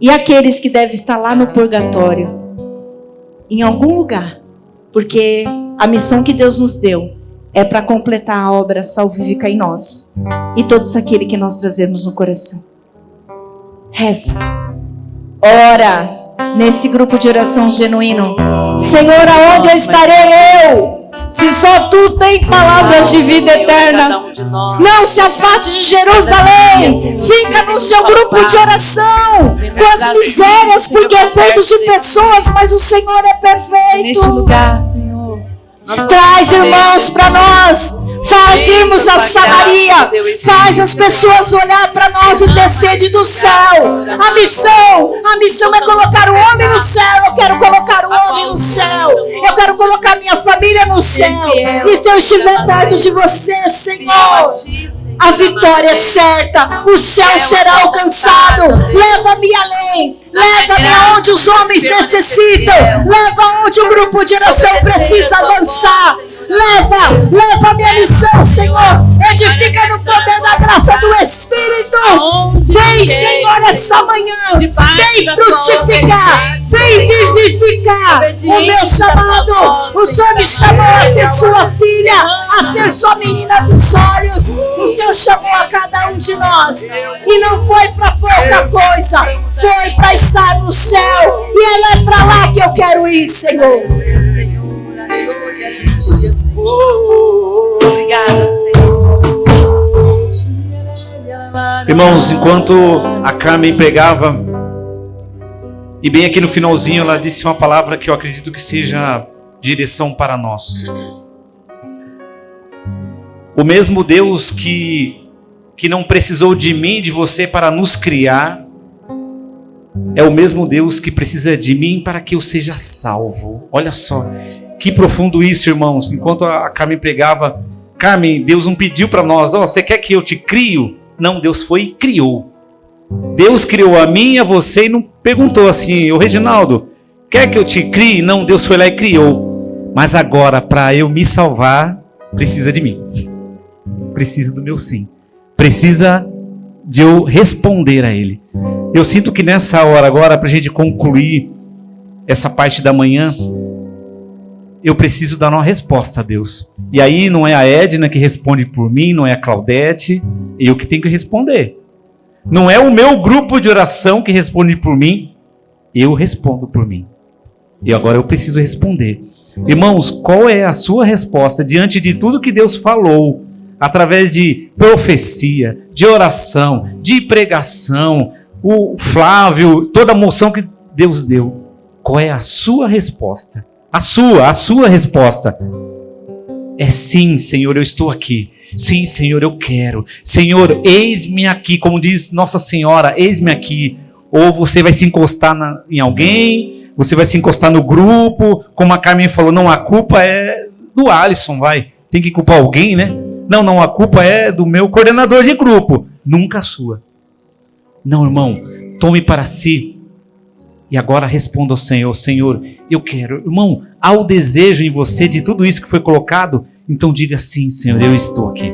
E aqueles que devem estar lá no purgatório, em algum lugar, porque a missão que Deus nos deu é para completar a obra salvífica em nós e todos aqueles que nós trazemos no coração. Reza. Ora nesse grupo de oração genuíno. Senhor, aonde eu estarei eu? Se só Tu tem palavras de vida eterna. Não se afaste de Jerusalém. Fica no seu grupo de oração, com as misérias, porque é feito de pessoas, mas o Senhor é perfeito. Neste lugar, Senhor, Traz irmãos para nós. faz irmos a Samaria, faz as pessoas olhar para nós e ter sede do céu. A missão é colocar o homem no céu. Eu quero colocar o homem no céu. Eu quero colocar minha família no céu. E se eu estiver perto de você, Senhor, a vitória é certa, o céu será alcançado. Leva-me além, leva-me aonde os homens necessitam, leva aonde o grupo de oração precisa avançar. Leva a minha missão, Senhor. Edifica no poder da graça do Espírito. Vem, Senhor, essa manhã. Vem frutificar, vem vivificar o meu chamado. O Senhor me chamou a ser sua filha, a ser sua menina dos olhos. O Senhor chamou a cada um de nós. E não foi para pouca coisa, foi para estar no céu. E é para lá que eu quero ir, Senhor. Obrigada, Senhor. Irmãos, enquanto a Carmen pregava, e bem aqui no finalzinho ela disse uma palavra que eu acredito que seja direção para nós. O mesmo Deus que não precisou de mim, de você para nos criar, é o mesmo Deus que precisa de mim para que eu seja salvo. Olha só, que profundo isso, irmãos. Enquanto a Carmen pregava, Carmen, Deus não pediu para nós, você quer que eu te crio? Não, Deus foi e criou. Deus criou a mim e a você e não perguntou assim, ô Reginaldo, quer que eu te crie? Não, Deus foi lá e criou. Mas agora, para eu me salvar, precisa de mim. Precisa do meu sim. Precisa de eu responder a Ele. Eu sinto que nessa hora agora, para a gente concluir essa parte da manhã, eu preciso dar uma resposta a Deus. E aí não é a Edna que responde por mim, não é a Claudete, eu que tenho que responder. Não é o meu grupo de oração que responde por mim, eu respondo por mim. E agora eu preciso responder. Irmãos, qual é a sua resposta diante de tudo que Deus falou, através de profecia, de oração, de pregação, o Flávio, toda a moção que Deus deu? Qual é a sua resposta? A sua resposta é sim, Senhor, eu estou aqui. Sim, Senhor, eu quero. Senhor, eis-me aqui, como diz Nossa Senhora, eis-me aqui. Ou você vai se encostar em alguém, você vai se encostar no grupo, como a Carmen falou, não, a culpa é do Alisson, tem que culpar alguém, né? Não, a culpa é do meu coordenador de grupo, nunca a sua. Não, irmão, tome para si. E agora responda ao Senhor, Senhor, eu quero. Irmão, há o desejo em você de tudo isso que foi colocado? Então diga sim, Senhor, eu estou aqui.